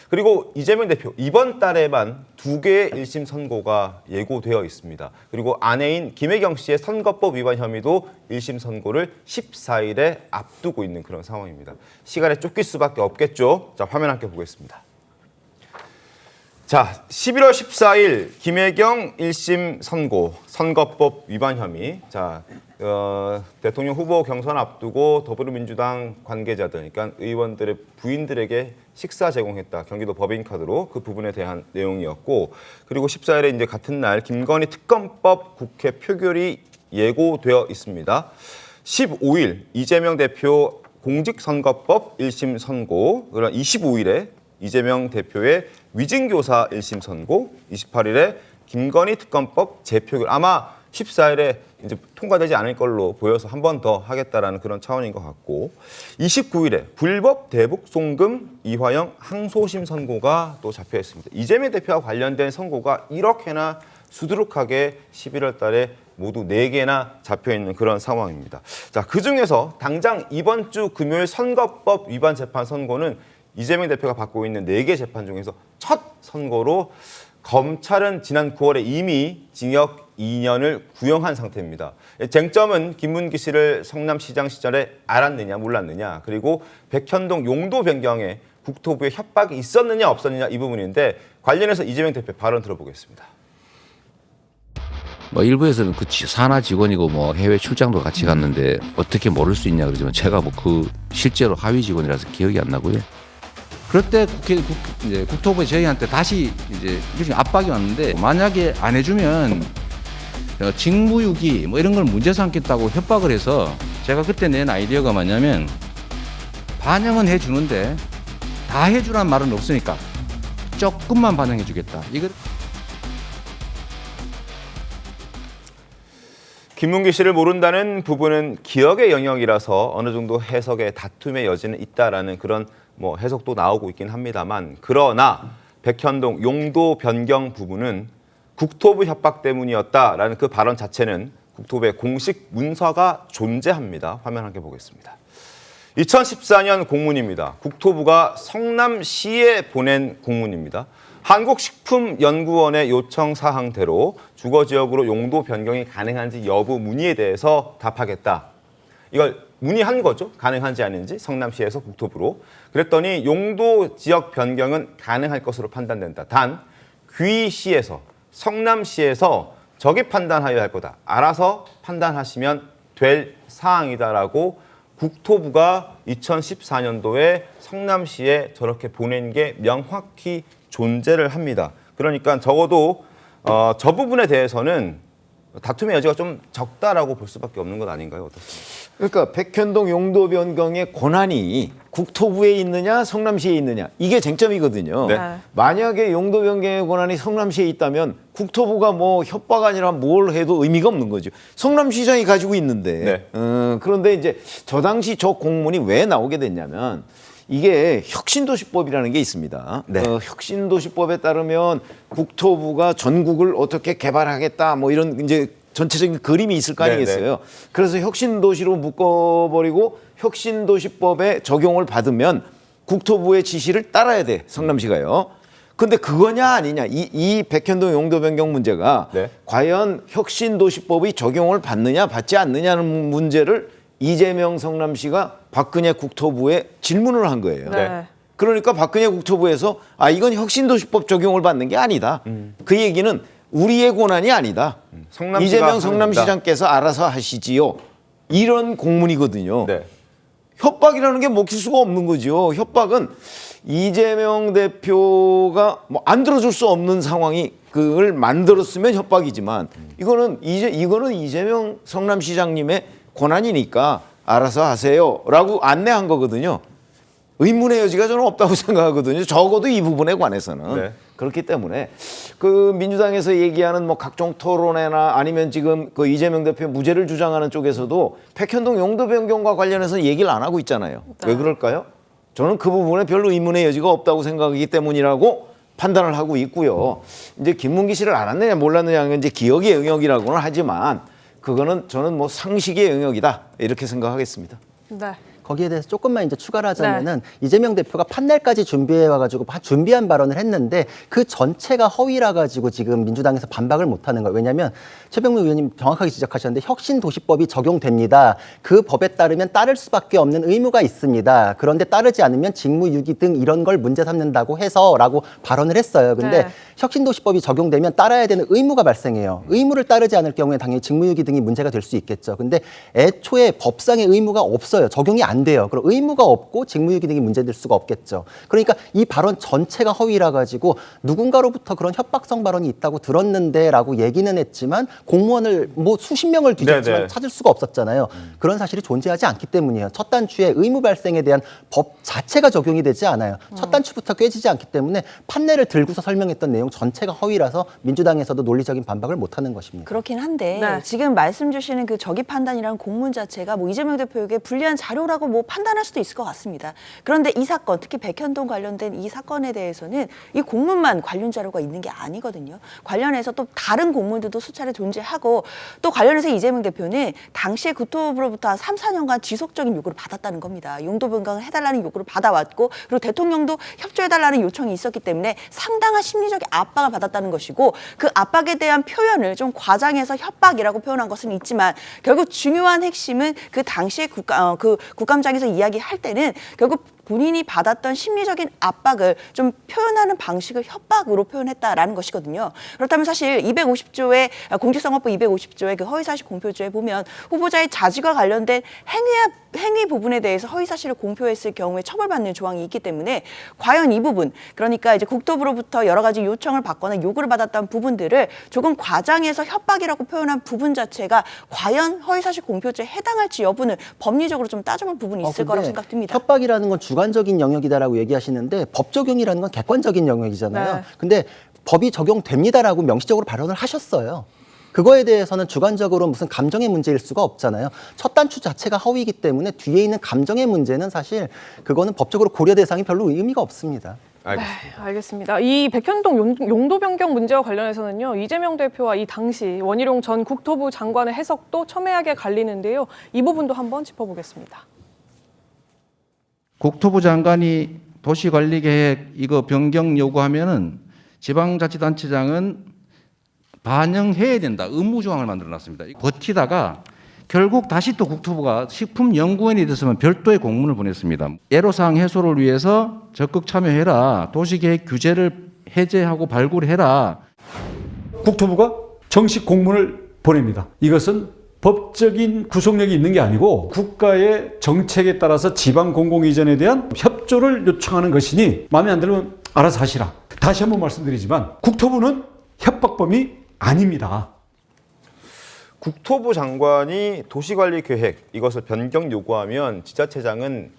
그리고 이재명 대표 이번 달에만 2개의 1심 선고가 예고되어 있습니다. 그리고 아내인 김혜경 씨의 선거법 위반 혐의도 1심 선고를 14일에 앞두고 있는 그런 상황입니다. 시간에 쫓길 수밖에 없겠죠. 자, 화면 함께 보겠습니다. 자, 11월 14일 김혜경 1심 선고, 선거법 위반 혐의. 자, 대통령 후보 경선 앞두고 더불어민주당 관계자들, 그러니까 의원들의 부인들에게 식사 제공했다. 경기도 법인카드로 그 부분에 대한 내용이었고, 그리고 14일에 이제 같은 날 김건희 특검법 국회 표결이 예고되어 있습니다. 15일 이재명 대표 공직선거법 1심 선고, 그리고 25일에 이재명 대표의 위증교사 1심 선고, 28일에 김건희 특검법 재표결. 아마 14일에 이제 통과되지 않을 걸로 보여서 한 번 더 하겠다라는 그런 차원인 것 같고, 29일에 불법 대북 송금 이화영 항소심 선고가 또 잡혀 있습니다. 이재명 대표와 관련된 선고가 이렇게나 수두룩하게 11월 달에 모두 4개나 잡혀 있는 그런 상황입니다. 자, 그중에서 당장 이번 주 금요일 선거법 위반 재판 선고는 이재명 대표가 받고 있는 4개 재판 중에서 첫 선고로 검찰은 지난 9월에 이미 징역 2년을 구형한 상태입니다. 쟁점은 김문기 씨를 성남시장 시절에 알았느냐 몰랐느냐, 그리고 백현동 용도 변경에 국토부의 협박이 있었느냐 없었느냐 이 부분인데, 관련해서 이재명 대표 발언 들어보겠습니다. 뭐 일부에서는 그 산하 직원이고 뭐 해외 출장도 같이 갔는데 어떻게 모를 수 있냐 그러지만, 제가 뭐 그 실제로 하위 직원이라서 기억이 안 나고요. 그럴 때 이제 국토부에 저희한테 다시 이제 일종의 압박이 왔는데, 만약에 안 해주면 직무유기 뭐 이런 걸 문제 삼겠다고 협박을 해서, 제가 그때 낸 아이디어가 뭐냐면, 반영은 해주는데 다 해주란 말은 없으니까 조금만 반영해주겠다. 이거. 김문기 씨를 모른다는 부분은 기억의 영역이라서 어느 정도 해석의 다툼의 여지는 있다라는 그런 뭐 해석도 나오고 있긴 합니다만, 그러나 백현동 용도 변경 부분은 국토부 협박 때문이었다라는 그 발언 자체는 국토부의 공식 문서가 존재합니다. 화면 함께 보겠습니다. 2014년 공문입니다. 국토부가 성남시에 보낸 공문입니다. 한국식품연구원의 요청 사항대로 주거지역으로 용도 변경이 가능한지 여부 문의에 대해서 답하겠다. 이걸 문의한 거죠. 가능한지 아닌지 성남시에서 국토부로. 그랬더니 용도 지역 변경은 가능할 것으로 판단된다. 단 귀시에서 성남시에서 저기 판단하여야 할 거다. 알아서 판단하시면 될 사항이다라고 국토부가 2014년도에 성남시에 저렇게 보낸 게 명확히 존재를 합니다. 그러니까 적어도 저 부분에 대해서는 다툼의 여지가 좀 적다라고 볼 수밖에 없는 것 아닌가요? 어떻습니까? 그러니까 백현동 용도 변경의 권한이 국토부에 있느냐 성남시에 있느냐, 이게 쟁점이거든요. 네. 만약에 용도 변경의 권한이 성남시에 있다면 국토부가 뭐 협박 아니라 뭘 해도 의미가 없는 거죠. 성남시장이 가지고 있는데. 네. 그런데 이제 저 당시 저 공문이 왜 나오게 됐냐면, 이게 혁신도시법이라는 게 있습니다. 네. 혁신도시법에 따르면 국토부가 전국을 어떻게 개발하겠다 뭐 이런 이제 전체적인 그림이 있을 거 아니겠어요. 그래서 혁신도시로 묶어버리고 혁신도시법에 적용을 받으면 국토부의 지시를 따라야 돼, 성남시가요. 근데 그거냐 아니냐, 이 백현동 용도 변경 문제가 네. 과연 혁신도시법이 적용을 받느냐 받지 않느냐는 문제를 이재명 성남시가 박근혜 국토부에 질문을 한 거예요. 네. 그러니까 박근혜 국토부에서 이건 혁신도시법 적용을 받는 게 아니다. 그 얘기는 우리의 권한이 아니다. 이재명 성남시장께서 알아서 하시지요. 이런 공문이거든요. 네. 협박이라는 게 먹힐 수가 없는 거죠. 협박은 이재명 대표가 뭐 안 들어줄 수 없는 상황이 그걸 만들었으면 협박이지만, 이거는 이재명 성남시장님의 권한이니까 알아서 하세요라고 안내한 거거든요. 의문의 여지가 저는 없다고 생각하거든요. 적어도 이 부분에 관해서는. 네. 그렇기 때문에 그 민주당에서 얘기하는 뭐 각종 토론회나 아니면 지금 그 이재명 대표 무죄를 주장하는 쪽에서도 백현동 용도 변경과 관련해서 얘기를 안 하고 있잖아요. 왜 그럴까요? 저는 그 부분에 별로 의문의 여지가 없다고 생각하기 때문이라고 판단을 하고 있고요. 이제 김문기 씨를 알았느냐 몰랐느냐는 이제 기억의 영역이라고는 하지만, 그거는 저는 뭐 상식의 영역이다 이렇게 생각하겠습니다. 네. 거기에 대해서 조금만 이제 추가를 하자면은 이재명 대표가 판넬까지 준비해 와가지고 준비한 발언을 했는데 그 전체가 허위라 가지고 지금 민주당에서 반박을 못하는 거예요. 왜냐하면 최병민 의원님 정확하게 지적하셨는데 혁신도시법이 적용됩니다. 그 법에 따르면 따를 수밖에 없는 의무가 있습니다. 그런데 따르지 않으면 직무유기 등 이런 걸 문제 삼는다고 해서라고 발언을 했어요. 근데 네. 혁신도시법이 적용되면 따라야 되는 의무가 발생해요. 의무를 따르지 않을 경우에 당연히 직무유기 등이 문제가 될 수 있겠죠. 근데 애초에 법상의 의무가 없어요. 적용이 안 돼요. 그럼 의무가 없고 직무유기 등이 문제될 수가 없겠죠. 그러니까 이 발언 전체가 허위라 가지고 누군가로부터 그런 협박성 발언이 있다고 들었는데라고 얘기는 했지만 공무원을 뭐 수십 명을 뒤졌지만 네네. 찾을 수가 없었잖아요. 그런 사실이 존재하지 않기 때문이에요. 첫 단추에 의무 발생에 대한 법 자체가 적용이 되지 않아요. 첫 단추부터 꿰지지 않기 때문에 판례를 들고서 설명했던 내용 전체가 허위라서 민주당에서도 논리적인 반박을 못하는 것입니다. 그렇긴 한데 네. 지금 말씀 주시는 그 적의 판단이라는 공문 자체가 뭐 이재명 대표에게 불리한 자료라고 뭐 판단할 수도 있을 것 같습니다. 그런데 이 사건, 특히 백현동 관련된 이 사건에 대해서는 이 공문만 관련 자료가 있는 게 아니거든요. 관련해서 또 다른 공문들도 수차례 존재하고 또 관련해서 이재명 대표는 당시에 국토부로부터 한 3, 4년간 지속적인 요구를 받았다는 겁니다. 용도 변경을 해달라는 요구를 받아왔고 그리고 대통령도 협조해달라는 요청이 있었기 때문에 상당한 심리적 압박을 받았다는 것이고 그 압박에 대한 표현을 좀 과장해서 협박이라고 표현한 것은 있지만 결국 중요한 핵심은 그 당시에 국감장에서 이야기할 때는 결국 본인이 받았던 심리적인 압박을 좀 표현하는 방식을 협박으로 표현했다라는 것이거든요. 그렇다면 사실 250조의 공직선거법 250조의 그 허위사실 공표조에 보면 후보자의 자질과 관련된 행위 부분에 대해서 허위사실을 공표했을 경우에 처벌받는 조항이 있기 때문에 과연 이 부분, 그러니까 이제 국토부로부터 여러 가지 요청을 받거나 요구를 받았던 부분들을 조금 과장해서 협박이라고 표현한 부분 자체가 과연 허위사실 공표죄에 해당할지 여부는 법리적으로 좀 따져볼 부분이 있을 거라고 근데 생각됩니다. 협박이라는 건 주관적인 영역이다라고 얘기하시는데 법 적용이라는 건 객관적인 영역이잖아요. 네. 근데 법이 적용됩니다라고 명시적으로 발언을 하셨어요. 그거에 대해서는 주관적으로 무슨 감정의 문제일 수가 없잖아요. 첫 단추 자체가 허위이기 때문에 뒤에 있는 감정의 문제는 사실 그거는 법적으로 고려 대상이 별로 의미가 없습니다. 알겠습니다. 알겠습니다. 이 백현동 용도 변경 문제와 관련해서는요. 이재명 대표와 이 당시 원희룡 전 국토부 장관의 해석도 첨예하게 갈리는데요. 이 부분도 한번 짚어보겠습니다. 국토부 장관이 도시관리계획 이거 변경 요구하면은 지방자치단체장은 반영해야 된다. 의무 조항을 만들어놨습니다. 버티다가 결국 다시 또 국토부가 식품연구원이 됐으면 별도의 공문을 보냈습니다. 애로사항 해소를 위해서 적극 참여해라. 도시계획 규제를 해제하고 발굴해라. 국토부가 정식 공문을 보냅니다. 이것은 법적인 구속력이 있는 게 아니고 국가의 정책에 따라서 지방 공공이전에 대한 협조를 요청하는 것이니 마음에 안 들면 알아서 하시라. 다시 한번 말씀드리지만 국토부는 협박범이 아닙니다. 국토부 장관이 도시관리 계획 이것을 변경 요구하면 지자체장은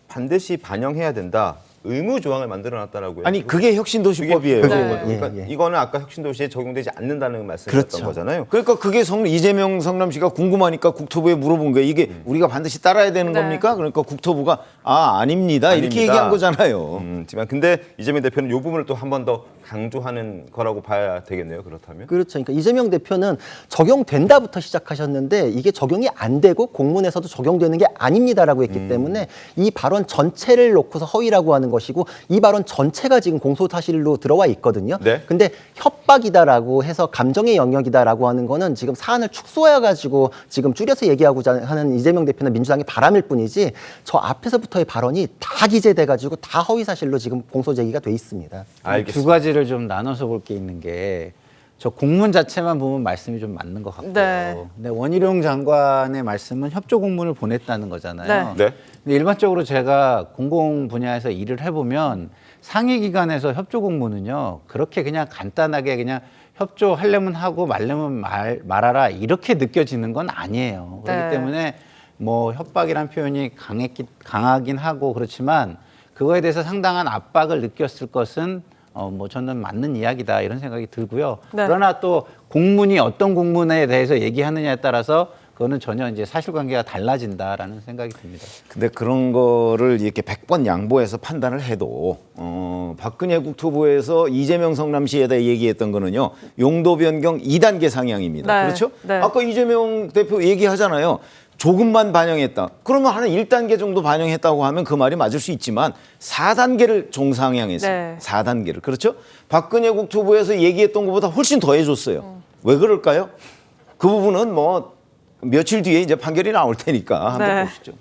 반드시 반영해야 된다. 의무 조항을 만들어놨다라고요. 아니 그게 혁신도시법이에요. 그러니까 예, 예. 이거는 아까 혁신도시에 적용되지 않는다는 말씀이었던 그렇죠. 거잖아요. 그러니까 그게 이재명 성남시가 궁금하니까 국토부에 물어본 거예요. 이게 우리가 반드시 따라야 되는 네. 겁니까? 그러니까 국토부가 아닙니다. 이렇게 아닙니다. 얘기한 거잖아요. 하지만 근데 이재명 대표는 이 부분을 또 한 번 더 강조하는 거라고 봐야 되겠네요. 그렇다면. 그렇죠. 그러니까 이재명 대표는 적용된다부터 시작하셨는데 이게 적용이 안 되고 공문에서도 적용되는 게 아닙니다라고 했기 때문에 이 발언 전체를 놓고서 허위라고 하는 것이고 이 발언 전체가 지금 공소사실로 들어와 있거든요. 네. 근데 협박이다라고 해서 감정의 영역이다라고 하는 거는 지금 사안을 축소해가지고 지금 줄여서 얘기하고자 하는 이재명 대표나 민주당의 바람일 뿐이지 저 앞에서부터의 발언이 다 기재돼가지고 다 허위사실로 지금 공소제기가 돼 있습니다. 알겠습니다. 두 가지를 좀 나눠서 볼 게 있는 게 저 공문 자체만 보면 말씀이 좀 맞는 것 같고요. 네. 근데 원희룡 장관의 말씀은 협조 공문을 보냈다는 거잖아요. 네. 근데 일반적으로 제가 공공 분야에서 일을 해보면 상위 기관에서 협조 공문은요 그렇게 그냥 간단하게 그냥 협조하려면 하고 말려면 말아라 이렇게 느껴지는 건 아니에요. 그렇기 네. 때문에 뭐 협박이란 표현이 강하긴 하고 그렇지만 그거에 대해서 상당한 압박을 느꼈을 것은 뭐 저는 맞는 이야기다 이런 생각이 들고요. 네. 그러나 또 공문이 어떤 공문에 대해서 얘기하느냐에 따라서 그거는 전혀 이제 사실관계가 달라진다라는 생각이 듭니다. 근데 그런 거를 이렇게 100번 양보해서 판단을 해도 박근혜 국토부에서 이재명 성남시에다 얘기했던 거는요. 용도 변경 2단계 상향입니다. 네. 그렇죠? 네. 아까 이재명 대표 얘기하잖아요. 조금만 반영했다. 그러면 한 1단계 정도 반영했다고 하면 그 말이 맞을 수 있지만 4단계를 종상향했어요. 네. 4단계를. 그렇죠? 박근혜 국토부에서 얘기했던 것보다 훨씬 더 해줬어요. 왜 그럴까요? 그 부분은 뭐 며칠 뒤에 이제 판결이 나올 테니까 한번 네. 보시죠.